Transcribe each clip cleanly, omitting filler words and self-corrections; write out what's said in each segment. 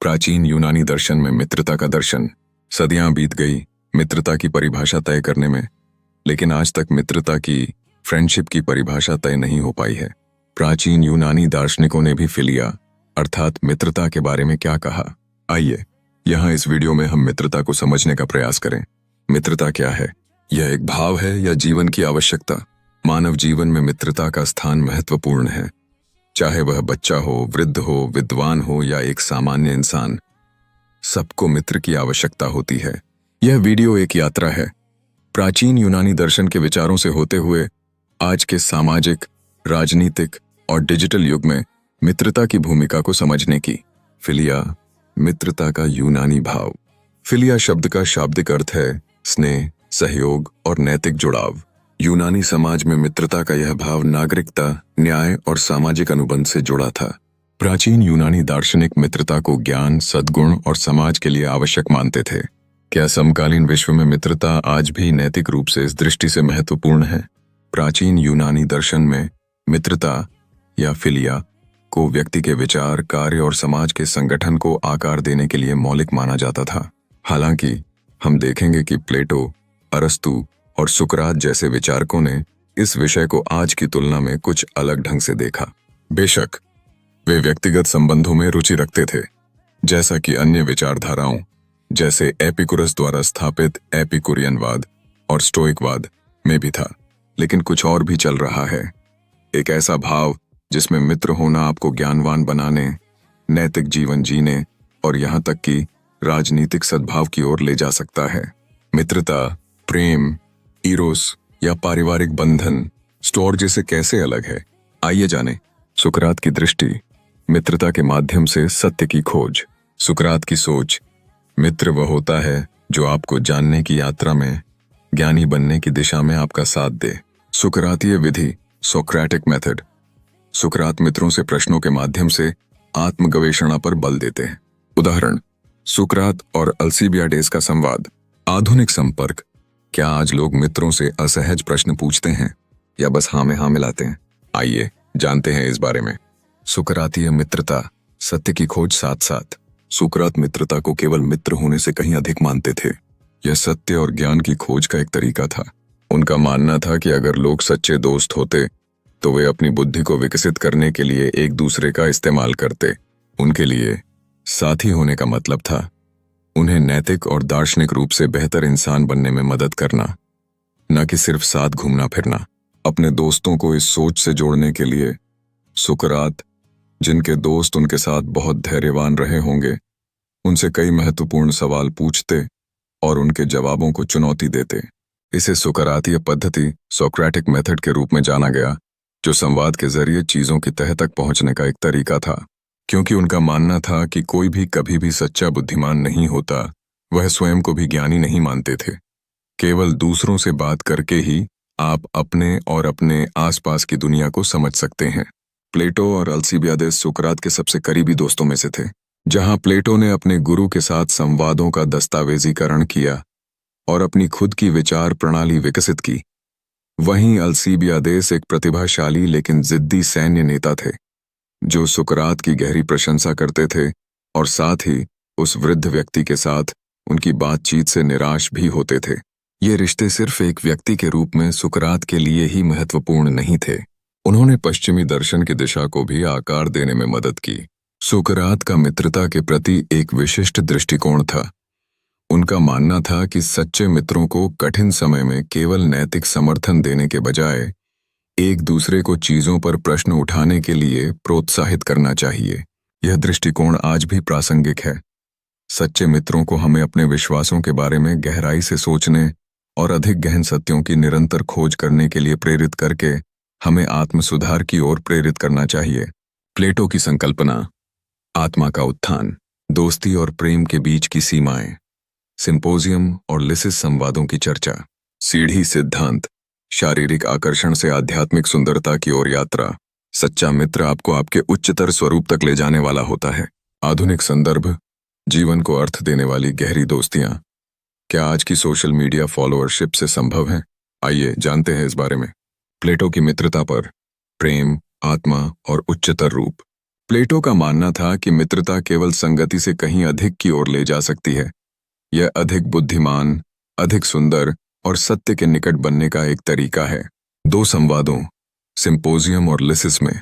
प्राचीन यूनानी दर्शन में मित्रता का दर्शन। सदियां बीत गई मित्रता की परिभाषा तय करने में, लेकिन आज तक मित्रता की, फ्रेंडशिप की परिभाषा तय नहीं हो पाई है। प्राचीन यूनानी दार्शनिकों ने भी फिलिया अर्थात मित्रता के बारे में क्या कहा, आइए यहाँ इस वीडियो में हम मित्रता को समझने का प्रयास करें। मित्रता क्या है? यह एक भाव है या जीवन की आवश्यकता? मानव जीवन में मित्रता का स्थान महत्वपूर्ण है। चाहे वह बच्चा हो, वृद्ध हो, विद्वान हो या एक सामान्य इंसान, सबको मित्र की आवश्यकता होती है। यह वीडियो एक यात्रा है प्राचीन यूनानी दर्शन के विचारों से होते हुए आज के सामाजिक, राजनीतिक और डिजिटल युग में मित्रता की भूमिका को समझने की। फिलिया, मित्रता का यूनानी भाव। फिलिया शब्द का शाब्दिक अर्थ है स्नेह, सहयोग और नैतिक जुड़ाव। यूनानी समाज में मित्रता का यह भाव नागरिकता, न्याय और सामाजिक अनुबंध से जुड़ा था। प्राचीन यूनानी दार्शनिक मित्रता को ज्ञान, सद्गुण और समाज के लिए आवश्यक मानते थे। क्या समकालीन विश्व में मित्रता आज भी नैतिक रूप से इस दृष्टि से महत्वपूर्ण है? प्राचीन यूनानी दर्शन में मित्रता या फिलिया को व्यक्ति के विचार, कार्य और समाज के संगठन को आकार देने के लिए मौलिक माना जाता था। हालांकि हम देखेंगे कि प्लेटो, अरस्तु और सुकरात जैसे विचारकों ने इस विषय को आज की तुलना में कुछ अलग ढंग से देखा। बेशक वे व्यक्तिगत संबंधों में रुचि रखते थे, जैसा कि अन्य विचारधाराओं जैसे एपिकुरस द्वारा स्थापित एपिकुरियनवाद और स्टोइकवाद में भी था, लेकिन कुछ और भी चल रहा है। एक ऐसा भाव जिसमें मित्र होना आपको ज्ञानवान बनाने, नैतिक जीवन जीने और यहाँ तक कि राजनीतिक सद्भाव की ओर ले जा सकता है। मित्रता, प्रेम, इरोस या पारिवारिक बंधन स्टोर्ज से कैसे अलग है, आइए जानें। सुकरात की दृष्टि, मित्रता के माध्यम से सत्य की खोज। सुकरात की सोच, मित्र वह होता है जो आपको जानने की यात्रा में, ज्ञानी बनने की दिशा में आपका साथ दे। सुकरातीय विधि, सोक्रेटिक मेथड। सुकरात मित्रों से प्रश्नों के माध्यम से आत्मगवेषणा पर बल देते हैं। उदाहरण, सुकरात और अल्सीबियाडेस का संवाद। आधुनिक संपर्क। क्या आज लोग मित्रों से असहज प्रश्न पूछते हैं या बस हाँ में हाँ मिलाते हैं? आइए जानते हैं इस बारे में। सुकरातीय मित्रता, सत्य की खोज। साथ साथ सुकरात मित्रता को केवल मित्र होने से कहीं अधिक मानते थे। यह सत्य और ज्ञान की खोज का एक तरीका था। उनका मानना था कि अगर लोग सच्चे दोस्त होते तो वे अपनी बुद्धि को विकसित करने के लिए एक दूसरे का इस्तेमाल करते। उनके लिए साथी होने का मतलब था उन्हें नैतिक और दार्शनिक रूप से बेहतर इंसान बनने में मदद करना, न कि सिर्फ साथ घूमना फिरना। अपने दोस्तों को इस सोच से जोड़ने के लिए सुकरात, जिनके दोस्त उनके साथ बहुत धैर्यवान रहे होंगे, उनसे कई महत्वपूर्ण सवाल पूछते और उनके जवाबों को चुनौती देते। इसे सुकरातीय पद्धति, सोक्रेटिक मेथड के रूप में जाना गया, जो संवाद के जरिए चीजों की तह तक पहुंचने का एक तरीका था। क्योंकि उनका मानना था कि कोई भी कभी भी सच्चा बुद्धिमान नहीं होता, वह स्वयं को भी ज्ञानी नहीं मानते थे। केवल दूसरों से बात करके ही आप अपने और अपने आसपास की दुनिया को समझ सकते हैं। प्लेटो और अल्सीबियाडेस सुकरात के सबसे करीबी दोस्तों में से थे। जहां प्लेटो ने अपने गुरु के साथ संवादों का दस्तावेजीकरण किया और अपनी खुद की विचार प्रणाली विकसित की, वहीं अल्सीबियाडेस एक प्रतिभाशाली लेकिन जिद्दी सैन्य नेता थे, जो सुकरात की गहरी प्रशंसा करते थे और साथ ही उस वृद्ध व्यक्ति के साथ उनकी बातचीत से निराश भी होते थे। ये रिश्ते सिर्फ एक व्यक्ति के रूप में सुकरात के लिए ही महत्वपूर्ण नहीं थे, उन्होंने पश्चिमी दर्शन की दिशा को भी आकार देने में मदद की। सुकरात का मित्रता के प्रति एक विशिष्ट दृष्टिकोण था। उनका मानना था कि सच्चे मित्रों को कठिन समय में केवल नैतिक समर्थन देने के बजाय एक दूसरे को चीजों पर प्रश्न उठाने के लिए प्रोत्साहित करना चाहिए। यह दृष्टिकोण आज भी प्रासंगिक है। सच्चे मित्रों को हमें अपने विश्वासों के बारे में गहराई से सोचने और अधिक गहन सत्यों की निरंतर खोज करने के लिए प्रेरित करके हमें आत्म सुधार की ओर प्रेरित करना चाहिए। प्लेटो की संकल्पना, आत्मा का उत्थान, दोस्ती और प्रेम के बीच की सीमाएं, सिंपोजियम और लिसिस संवादों की चर्चा, सीढ़ी सिद्धांत, शारीरिक आकर्षण से आध्यात्मिक सुंदरता की ओर यात्रा। सच्चा मित्र आपको आपके उच्चतर स्वरूप तक ले जाने वाला होता है। आधुनिक संदर्भ, जीवन को अर्थ देने वाली गहरी दोस्तियां। क्या आज की सोशल मीडिया फॉलोअरशिप से संभव है? आइए जानते हैं इस बारे में। प्लेटो की मित्रता पर प्रेम, आत्मा और उच्चतर रूप। प्लेटो का मानना था कि मित्रता केवल संगति से कहीं अधिक की ओर ले जा सकती है। यह अधिक बुद्धिमान, अधिक सुंदर और सत्य के निकट बनने का एक तरीका है। दो संवादों, सिंपोजियम और लिसिस में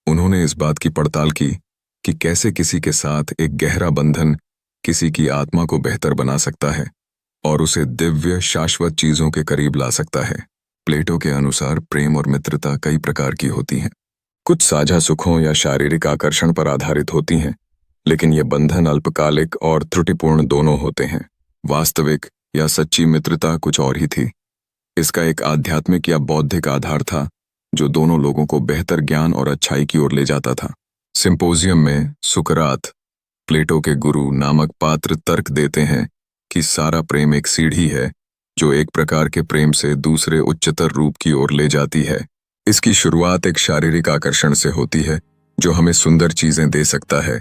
उन्होंने इस बात की पड़ताल की कि कैसे किसी के साथ एक गहरा बंधन किसी की आत्मा को बेहतर बना सकता है और उसे दिव्य शाश्वत चीजों के करीब ला सकता है। प्लेटो के अनुसार प्रेम और मित्रता कई प्रकार की होती हैं। कुछ साझा सुखों या शारीरिक आकर्षण पर आधारित होती हैं, लेकिन ये बंधन अल्पकालिक और त्रुटिपूर्ण दोनों होते हैं। वास्तविक या सच्ची मित्रता कुछ और ही थी। इसका एक आध्यात्मिक या बौद्धिक आधार था जो दोनों लोगों को बेहतर ज्ञान और अच्छाई की ओर ले जाता था। सिंपोजियम में सुकरात, प्लेटो के गुरु नामक पात्र तर्क देते हैं कि सारा प्रेम एक सीढ़ी है जो एक प्रकार के प्रेम से दूसरे उच्चतर रूप की ओर ले जाती है। इसकी शुरुआत एक शारीरिक आकर्षण से होती है जो हमें सुंदर चीजें दे सकता है,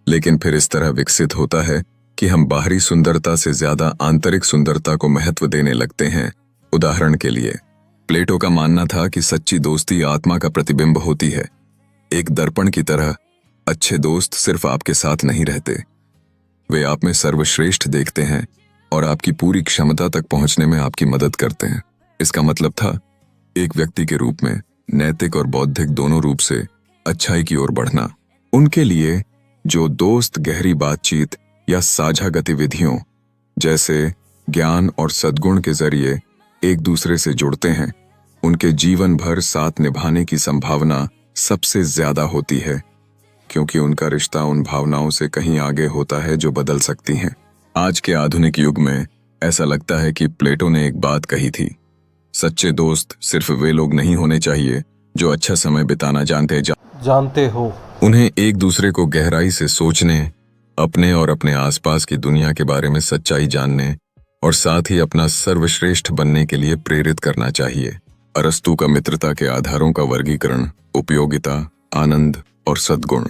लेकिन फिर इस तरह विकसित होता है कि हम बाहरी सुंदरता से ज्यादा आंतरिक सुंदरता को महत्व देने लगते हैं। उदाहरण के लिए, प्लेटो का मानना था कि सच्ची दोस्ती आत्मा का प्रतिबिंब होती है। एक दर्पण की तरह अच्छे दोस्त सिर्फ आपके साथ नहीं रहते, वे आप में सर्वश्रेष्ठ देखते हैं और आपकी पूरी क्षमता तक पहुंचने में आपकी मदद करते हैं। इसका मतलब था एक व्यक्ति के रूप में नैतिक और बौद्धिक दोनों रूप से अच्छाई की ओर बढ़ना। उनके लिए जो दोस्त गहरी बातचीत या साझा गतिविधियों जैसे ज्ञान और सद्गुण के जरिए एक दूसरे से जुड़ते हैं, उनके जीवन भर साथ निभाने की संभावना सबसे ज्यादा होती है, क्योंकि उनका रिश्ता उन भावनाओं से कहीं आगे होता है जो बदल सकती हैं। आज के आधुनिक युग में ऐसा लगता है कि प्लेटो ने एक बात कही थी, सच्चे दोस्त सिर्फ वे लोग नहीं होने चाहिए जो अच्छा समय बिताना जानते हो। उन्हें एक दूसरे को गहराई से सोचने, अपने और अपने आसपास की दुनिया के बारे में सच्चाई जानने और साथ ही अपना सर्वश्रेष्ठ बनने के लिए प्रेरित करना चाहिए। अरस्तु का मित्रता के आधारों का वर्गीकरण, उपयोगिता, आनंद और सद्गुण।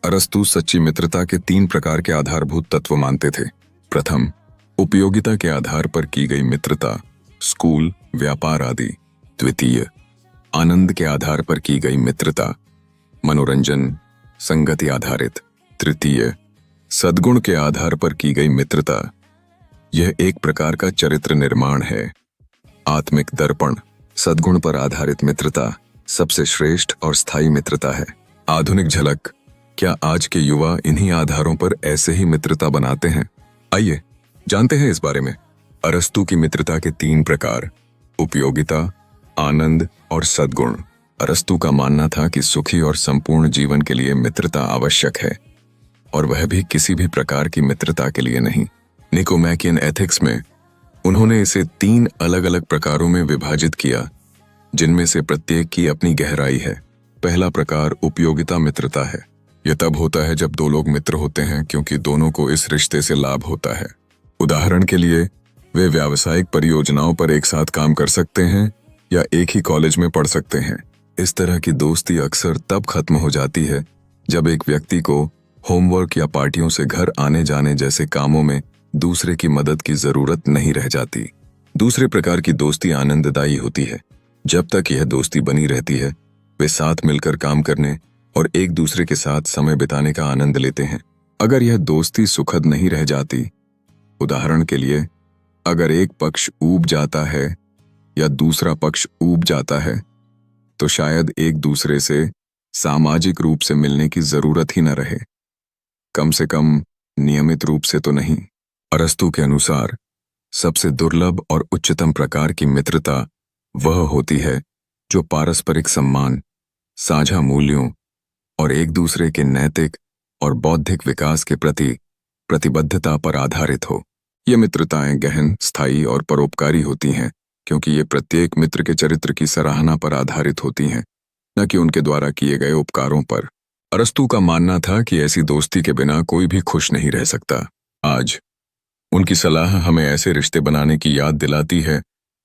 अरस्तु सच्ची मित्रता के 3 प्रकार के आधारभूत तत्व मानते थे। प्रथम, उपयोगिता के आधार पर की गई मित्रता, स्कूल, व्यापार आदि। द्वितीय, आनंद के आधार पर की गई मित्रता, मनोरंजन, संगति आधारित। तृतीय, सद्गुण के आधार पर की गई मित्रता। यह एक प्रकार का चरित्र निर्माण है। आत्मिक दर्पण, सद्गुण पर आधारित मित्रता सबसे श्रेष्ठ और स्थायी मित्रता है। आधुनिक झलक, क्या आज के युवा इन्हीं आधारों पर ऐसे ही मित्रता बनाते हैं? आइए जानते हैं इस बारे में। अरस्तु की मित्रता के 3 प्रकार, उपयोगिता, आनंद और सद्गुण। अरस्तु का मानना था कि सुखी और संपूर्ण जीवन के लिए मित्रता आवश्यक है, और वह भी किसी भी प्रकार की मित्रता के लिए नहीं। निकोमैकियन एथिक्स में उन्होंने इसे 3 अलग अलग प्रकारों में विभाजित किया, जिनमें से प्रत्येक की अपनी गहराई है। पहला प्रकार उपयोगिता मित्रता है। यह तब होता है जब 2 लोग मित्र होते हैं क्योंकि दोनों को इस रिश्ते से लाभ होता है। उदाहरण के लिए, वे व्यावसायिक परियोजनाओं पर एक साथ काम कर सकते हैं या एक ही कॉलेज में पढ़ सकते हैं। इस तरह की दोस्ती अक्सर तब खत्म हो जाती है जब एक व्यक्ति को होमवर्क या पार्टियों से घर आने जाने जैसे कामों में दूसरे की मदद की जरूरत नहीं रह जाती। दूसरे प्रकार की दोस्ती आनंददायी होती है। जब तक यह दोस्ती बनी रहती है, वे साथ मिलकर काम करने और एक दूसरे के साथ समय बिताने का आनंद लेते हैं। अगर यह दोस्ती सुखद नहीं रह जाती, उदाहरण के लिए, अगर एक पक्ष ऊब जाता है या दूसरा पक्ष ऊब जाता है, तो शायद एक दूसरे से सामाजिक रूप से मिलने की जरूरत ही न रहे, कम से कम नियमित रूप से तो नहीं। अरस्तु के अनुसार सबसे दुर्लभ और उच्चतम प्रकार की मित्रता वह होती है जो पारस्परिक सम्मान, साझा मूल्यों और एक दूसरे के नैतिक और बौद्धिक विकास के प्रति प्रतिबद्धता पर आधारित हो। ये मित्रताएं गहन, स्थायी और परोपकारी होती हैं क्योंकि ये प्रत्येक मित्र के चरित्र की सराहना पर आधारित होती हैं, न कि उनके द्वारा किए गए उपकारों पर। अरस्तु का मानना था कि ऐसी दोस्ती के बिना कोई भी खुश नहीं रह सकता। आज उनकी सलाह हमें ऐसे रिश्ते बनाने की याद दिलाती है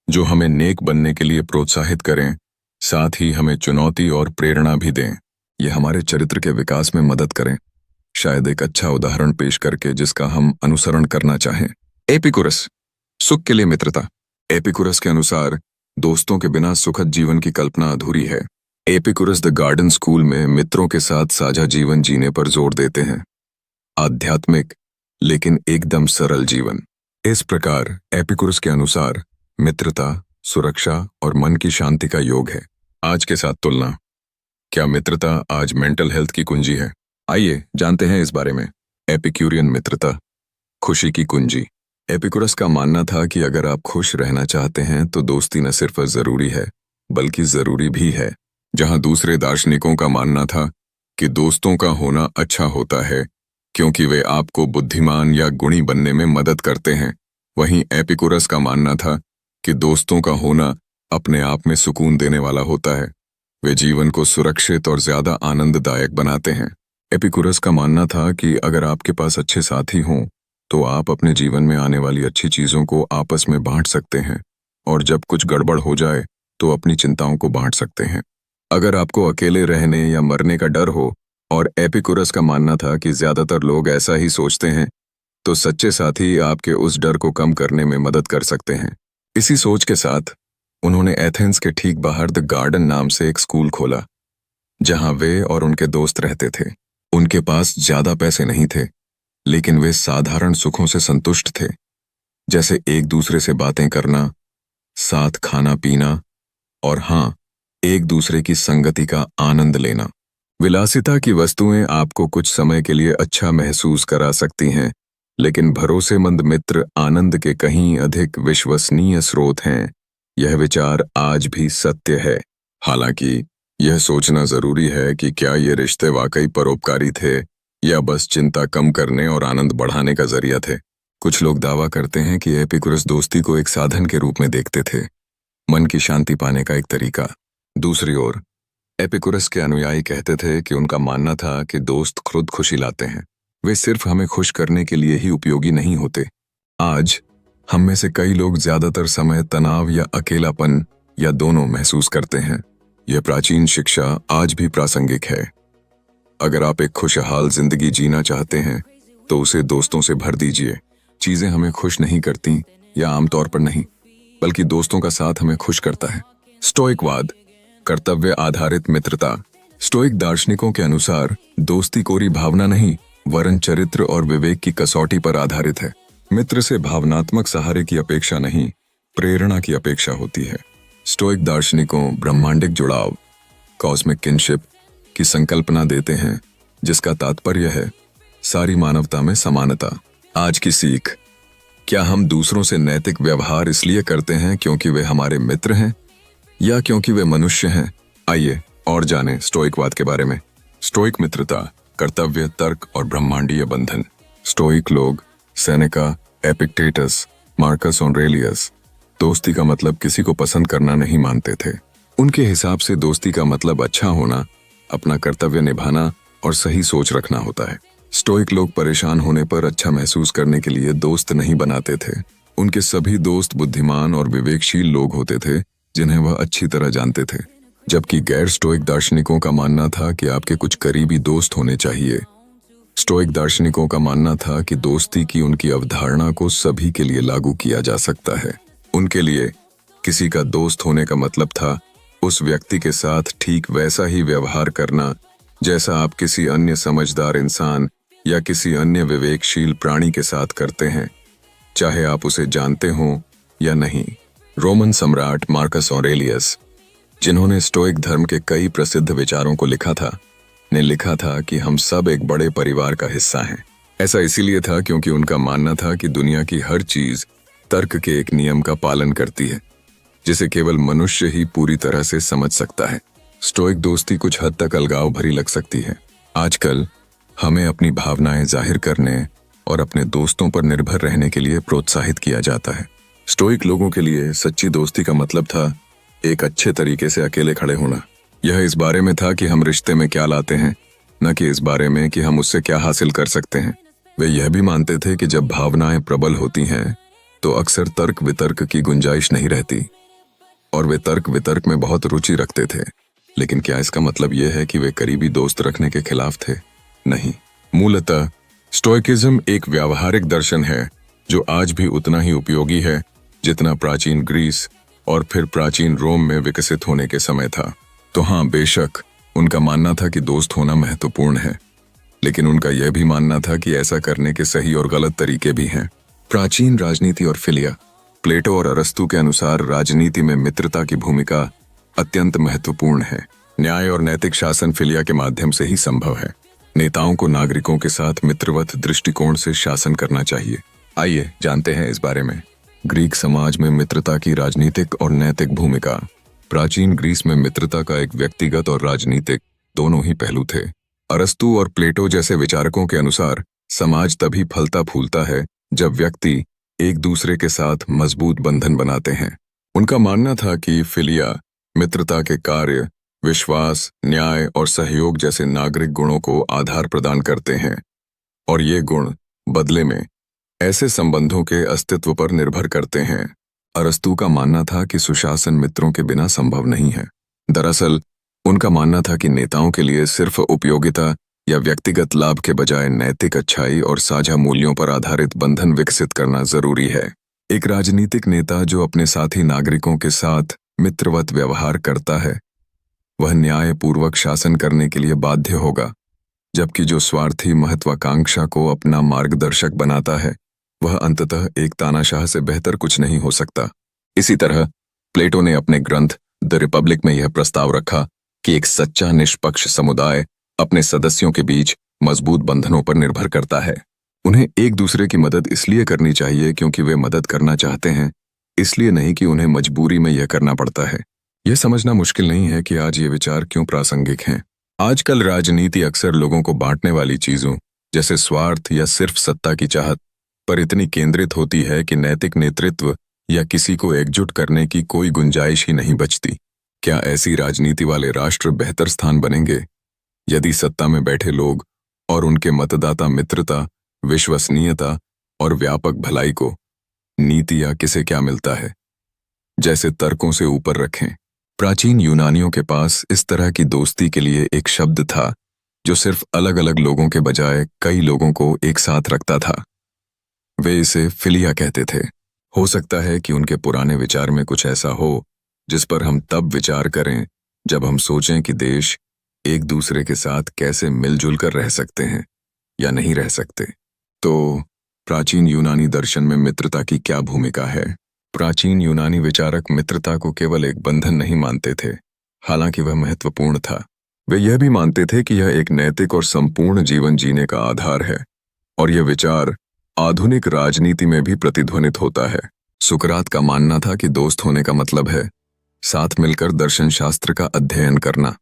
जो हमें नेक बनने के लिए प्रोत्साहित करें, साथ ही हमें चुनौती और प्रेरणा भी दें। ये हमारे चरित्र के विकास में मदद करें, शायद एक अच्छा उदाहरण पेश करके जिसका हम अनुसरण करना चाहें। एपिकुरस, सुख के लिए मित्रता। एपिकुरस के अनुसार दोस्तों के बिना सुखद जीवन की कल्पना अधूरी है। एपिकुरस द गार्डन स्कूल में मित्रों के साथ साझा जीवन जीने पर जोर देते हैं। आध्यात्मिक लेकिन एकदम सरल जीवन। इस प्रकार एपिकुरस के अनुसार मित्रता, सुरक्षा और मन की शांति का योग है। आज के साथ तुलना। क्या मित्रता आज मेंटल हेल्थ की कुंजी है? आइए जानते हैं इस बारे में। एपिक्यूरियन मित्रता, खुशी की कुंजी। एपिकुरस का मानना था कि अगर आप खुश रहना चाहते हैं तो दोस्ती न सिर्फ जरूरी है बल्कि जरूरी भी है। जहां दूसरे दार्शनिकों का मानना था कि दोस्तों का होना अच्छा होता है क्योंकि वे आपको बुद्धिमान या गुणी बनने में मदद करते हैं, वहीं एपिकुरस का मानना था कि दोस्तों का होना अपने आप में सुकून देने वाला होता है। वे जीवन को सुरक्षित और ज्यादा आनंददायक बनाते हैं। एपिकुरस का मानना था कि अगर आपके पास अच्छे साथी हों तो आप अपने जीवन में आने वाली अच्छी चीजों को आपस में बांट सकते हैं और जब कुछ गड़बड़ हो जाए तो अपनी चिंताओं को बांट सकते हैं। अगर आपको अकेले रहने या मरने का डर हो, और एपिकुरस का मानना था कि ज्यादातर लोग ऐसा ही सोचते हैं, तो सच्चे साथी आपके उस डर को कम करने में मदद कर सकते हैं। इसी सोच के साथ उन्होंने एथेंस के ठीक बाहर द गार्डन नाम से एक स्कूल खोला जहां वे और उनके दोस्त रहते थे। उनके पास ज्यादा पैसे नहीं थे, लेकिन वे साधारण सुखों से संतुष्ट थे, जैसे एक दूसरे से बातें करना, साथ खाना पीना और हाँ, एक दूसरे की संगति का आनंद लेना। विलासिता की वस्तुएं आपको कुछ समय के लिए अच्छा महसूस करा सकती हैं, लेकिन भरोसेमंद मित्र आनंद के कहीं अधिक विश्वसनीय स्रोत हैं। यह विचार आज भी सत्य है। हालांकि यह सोचना जरूरी है कि क्या ये रिश्ते वाकई परोपकारी थे या बस चिंता कम करने और आनंद बढ़ाने का जरिया थे। कुछ लोग दावा करते हैं कि एपिकुरस दोस्ती को एक साधन के रूप में देखते थे, मन की शांति पाने का एक तरीका। दूसरी ओर एपिकुरस के अनुयायी कहते थे कि उनका मानना था कि दोस्त खुद खुशी लाते हैं, वे सिर्फ हमें खुश करने के लिए ही उपयोगी नहीं होते। आज हम में से कई लोग ज्यादातर समय तनाव या अकेलापन या दोनों महसूस करते हैं। यह प्राचीन शिक्षा आज भी प्रासंगिक है। अगर आप एक खुशहाल जिंदगी जीना चाहते हैं तो उसे दोस्तों से भर दीजिए। चीजें हमें खुश नहीं करती, या आमतौर पर नहीं, बल्कि दोस्तों का साथ हमें खुश करता है। स्टोइकवाद, कर्तव्य आधारित मित्रता। स्टोइक दार्शनिकों के अनुसार दोस्ती कोरी भावना नहीं वरन चरित्र और विवेक की कसौटी पर आधारित है। मित्र से भावनात्मक सहारे की अपेक्षा नहीं, प्रेरणा की अपेक्षा होती है। स्टोइक दार्शनिकों ब्रह्मांडिक जुड़ाव, कॉस्मिक किनशिप की संकल्पना देते हैं, जिसका तात्पर्य है सारी मानवता में समानता। आज की सीख, क्या हम दूसरों से नैतिक व्यवहार इसलिए करते हैं क्योंकि वे हमारे मित्र हैं या क्योंकि वे मनुष्य हैं? आइए और जानें स्टोइकवाद के बारे में। स्टोइक मित्रता, कर्तव्य, तर्क और ब्रह्मांडीय बंधन। स्टोइक लोग सेनेका, एपिक्टेटस, मार्कस ऑरेलियस दोस्ती का मतलब किसी को पसंद करना नहीं मानते थे। उनके हिसाब से दोस्ती का मतलब अच्छा होना, अपना कर्तव्य निभाना और सही सोच रखना होता है। स्टोइक लोग परेशान होने पर अच्छा महसूस करने के लिए दोस्त नहीं बनाते थे। उनके सभी दोस्त बुद्धिमान और विवेकशील लोग होते थे जिन्हें वह अच्छी तरह जानते थे। जबकि गैर स्टोइक दार्शनिकों का मानना था कि आपके कुछ करीबी दोस्त होने चाहिए। स्टोइक दार्शनिकों का मानना था कि दोस्ती की उनकी अवधारणा को सभी के लिए लागू किया जा सकता है। उनके लिए किसी का दोस्त होने का मतलब था उस व्यक्ति के साथ ठीक वैसा ही व्यवहार करना जैसा आप किसी अन्य समझदार इंसान या किसी अन्य विवेकशील प्राणी के साथ करते हैं, चाहे आप उसे जानते हो या नहीं। रोमन सम्राट मार्कस ऑरेलियस, जिन्होंने स्टोइक धर्म के कई प्रसिद्ध विचारों को लिखा था, ने लिखा था कि हम सब एक बड़े परिवार का हिस्सा हैं। ऐसा इसीलिए था क्योंकि उनका मानना था कि दुनिया की हर चीज तर्क के एक नियम का पालन करती है, जिसे केवल मनुष्य ही पूरी तरह से समझ सकता है। स्टोइक दोस्ती कुछ हद तक अलगाव भरी लग सकती है। आजकल हमें अपनी भावनाएं जाहिर करने और अपने दोस्तों पर निर्भर रहने के लिए प्रोत्साहित किया जाता है। स्टोइक लोगों के लिए सच्ची दोस्ती का मतलब था एक अच्छे तरीके से अकेले खड़े होना। यह इस बारे में था कि हम रिश्ते में क्या लाते हैं, न कि इस बारे में कि हम उससे क्या हासिल कर सकते हैं। वे यह भी मानते थे कि जब भावनाएं प्रबल होती हैं तो अक्सर तर्क वितर्क की गुंजाइश नहीं रहती, और वे तर्क वितर्क में बहुत रुचि रखते थे। लेकिन क्या इसका मतलब यह है कि वे करीबी दोस्त रखने के खिलाफ थे? नहीं। मूलतः स्टोइकिज्म एक व्यावहारिक दर्शन है जो आज भी उतना ही उपयोगी है जितना प्राचीन ग्रीस और फिर प्राचीन रोम में विकसित होने के समय था। तो हाँ, बेशक उनका मानना था कि दोस्त होना महत्वपूर्ण है, लेकिन उनका यह भी मानना था कि ऐसा करने के सही और गलत तरीके भी हैं। प्राचीन राजनीति और फिलिया। प्लेटो और अरस्तु के अनुसार राजनीति में मित्रता की भूमिका अत्यंत महत्वपूर्ण है। न्याय और नैतिक शासन फिलिया के माध्यम से ही संभव है। नेताओं को नागरिकों के साथ मित्रवत दृष्टिकोण से शासन करना चाहिए। आइए जानते हैं इस बारे में। ग्रीक समाज में मित्रता की राजनीतिक और नैतिक भूमिका। प्राचीन ग्रीस में मित्रता का एक व्यक्तिगत और राजनीतिक दोनों ही पहलू थे। अरस्तु और प्लेटो जैसे विचारकों के अनुसार समाज तभी फलता फूलता है जब व्यक्ति एक दूसरे के साथ मजबूत बंधन बनाते हैं। उनका मानना था कि फिलिया मित्रता के कार्य, विश्वास, न्याय और सहयोग जैसे नागरिक गुणों को आधार प्रदान करते हैं, और ये गुण बदले में ऐसे संबंधों के अस्तित्व पर निर्भर करते हैं। अरस्तु का मानना था कि सुशासन मित्रों के बिना संभव नहीं है। दरअसल उनका मानना था कि नेताओं के लिए सिर्फ उपयोगिता या व्यक्तिगत लाभ के बजाय नैतिक अच्छाई और साझा मूल्यों पर आधारित बंधन विकसित करना जरूरी है। एक राजनीतिक नेता जो अपने साथी नागरिकों के साथ मित्रवत व्यवहार करता है, वह न्यायपूर्वक शासन करने के लिए बाध्य होगा, जबकि जो स्वार्थी महत्वाकांक्षा को अपना मार्गदर्शक बनाता है, वह अंततः एक तानाशाह से बेहतर कुछ नहीं हो सकता। इसी तरह प्लेटो ने अपने ग्रंथ द रिपब्लिक में यह प्रस्ताव रखा कि एक सच्चा निष्पक्ष समुदाय अपने सदस्यों के बीच मजबूत बंधनों पर निर्भर करता है। उन्हें एक दूसरे की मदद इसलिए करनी चाहिए क्योंकि वे मदद करना चाहते हैं, इसलिए नहीं कि उन्हें मजबूरी में यह करना पड़ता है। यह समझना मुश्किल नहीं है कि आज ये विचार क्यों प्रासंगिक हैं। आजकल राजनीति अक्सर लोगों को बांटने वाली चीजों जैसे स्वार्थ या सिर्फ सत्ता की चाहत पर इतनी केंद्रित होती है कि नैतिक नेतृत्व या किसी को एकजुट करने की कोई गुंजाइश ही नहीं बचती। क्या ऐसी राजनीति वाले राष्ट्र बेहतर स्थान बनेंगे यदि सत्ता में बैठे लोग और उनके मतदाता मित्रता, विश्वसनीयता और व्यापक भलाई को नीति या किसे क्या मिलता है जैसे तर्कों से ऊपर रखें? प्राचीन यूनानियों के पास इस तरह की दोस्ती के लिए एक शब्द था जो सिर्फ अलग अलग लोगों के बजाय कई लोगों को एक साथ रखता था। वे इसे फिलिया कहते थे। हो सकता है कि उनके पुराने विचार में कुछ ऐसा हो जिस पर हम तब विचार करें जब हम सोचें कि देश एक दूसरे के साथ कैसे मिलजुल कर रह सकते हैं या नहीं रह सकते। तो प्राचीन यूनानी दर्शन में मित्रता की क्या भूमिका है? प्राचीन यूनानी विचारक मित्रता को केवल एक बंधन नहीं मानते थे, हालांकि वह महत्वपूर्ण था। वे यह भी मानते थे कि यह एक नैतिक और संपूर्ण जीवन जीने का आधार है, और यह विचार आधुनिक राजनीति में भी प्रतिध्वनित होता है। सुकरात का मानना था कि दोस्त होने का मतलब है साथ मिलकर दर्शन शास्त्र का अध्ययन करना।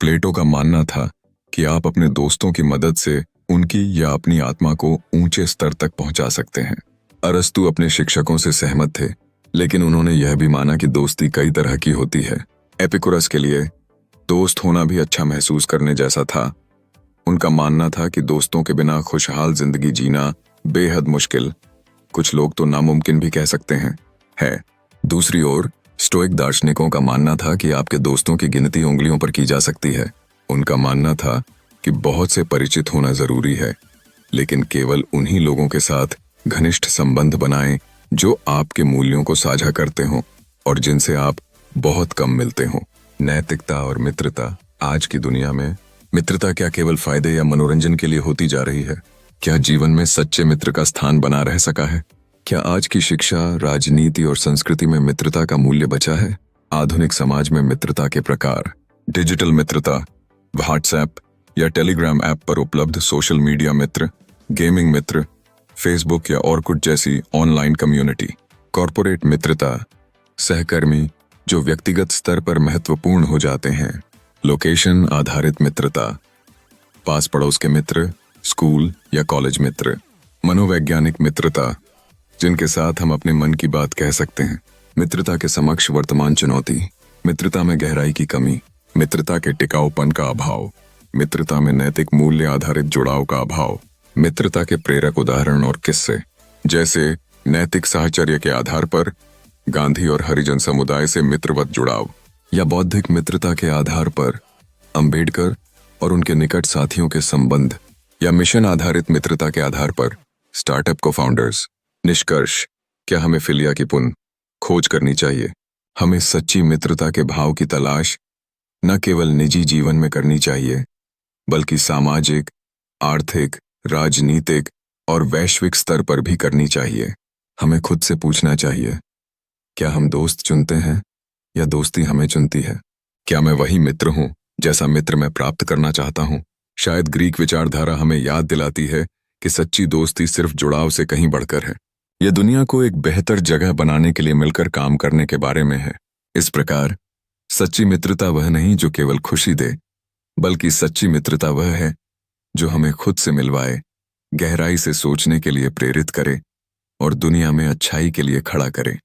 प्लेटो का मानना था कि आप अपने दोस्तों की मदद से उनकी या अपनी आत्मा को ऊंचे स्तर तक पहुंचा सकते हैं। अरस्तु अपने शिक्षकों से सहमत थे, लेकिन उन्होंने यह भी माना कि दोस्ती कई तरह की होती है। एपिकुरस के लिए दोस्त होना भी अच्छा महसूस करने जैसा था। उनका मानना था कि दोस्तों के बिना खुशहाल जिंदगी जीना बेहद मुश्किल, कुछ लोग तो नामुमकिन भी कह सकते हैं, है। दूसरी ओर स्टोइक दार्शनिकों का मानना था कि आपके दोस्तों की गिनती उंगलियों पर की जा सकती है। उनका मानना था कि बहुत से परिचित होना जरूरी है, लेकिन केवल उन्हीं लोगों के साथ घनिष्ठ संबंध बनाएं जो आपके मूल्यों को साझा करते हों और जिनसे आप बहुत कम मिलते हों। नैतिकता और मित्रता। आज की दुनिया में मित्रता क्या केवल फायदे या मनोरंजन के लिए होती जा रही है? क्या जीवन में सच्चे मित्र का स्थान बना रह सका है? क्या आज की शिक्षा, राजनीति और संस्कृति में मित्रता का मूल्य बचा है? आधुनिक समाज में मित्रता के प्रकार। डिजिटल मित्रता। व्हाट्सएप या टेलीग्राम ऐप पर उपलब्ध सोशल मीडिया मित्र, गेमिंग मित्र, फेसबुक या ऑर्कुट जैसी ऑनलाइन कम्युनिटी। कॉर्पोरेट मित्रता। सहकर्मी जो व्यक्तिगत स्तर पर महत्वपूर्ण हो जाते हैं। लोकेशन आधारित मित्रता। पास पड़ोस के मित्र, स्कूल या कॉलेज मित्र। मनोवैज्ञानिक मित्रता जिनके साथ हम अपने मन की बात कह सकते हैं। मित्रता के समक्ष वर्तमान चुनौती। मित्रता में गहराई की कमी। मित्रता के टिकाऊपन का अभाव। मित्रता में नैतिक मूल्य आधारित जुड़ाव का अभाव। मित्रता के प्रेरक उदाहरण और किस्से, जैसे नैतिक साहचर्य के आधार पर गांधी और हरिजन समुदाय से मित्रवत जुड़ाव, या बौद्धिक मित्रता के आधार पर अंबेडकर और उनके निकट साथियों के संबंध, या मिशन आधारित मित्रता के आधार पर स्टार्टअप को फाउंडर्स। निष्कर्ष, क्या हमें फिलिया की पुनः खोज करनी चाहिए? हमें सच्ची मित्रता के भाव की तलाश न केवल निजी जीवन में करनी चाहिए, बल्कि सामाजिक, आर्थिक, राजनीतिक और वैश्विक स्तर पर भी करनी चाहिए। हमें खुद से पूछना चाहिए, क्या हम दोस्त चुनते हैं या दोस्ती हमें चुनती है? क्या मैं वही मित्र हूं जैसा मित्र मैं प्राप्त करना चाहता हूं? शायद ग्रीक विचारधारा हमें याद दिलाती है कि सच्ची दोस्ती सिर्फ जुड़ाव से कहीं बढ़कर है। यह दुनिया को एक बेहतर जगह बनाने के लिए मिलकर काम करने के बारे में है। इस प्रकार सच्ची मित्रता वह नहीं जो केवल खुशी दे, बल्कि सच्ची मित्रता वह है जो हमें खुद से मिलवाए, गहराई से सोचने के लिए प्रेरित करे और दुनिया में अच्छाई के लिए खड़ा करे।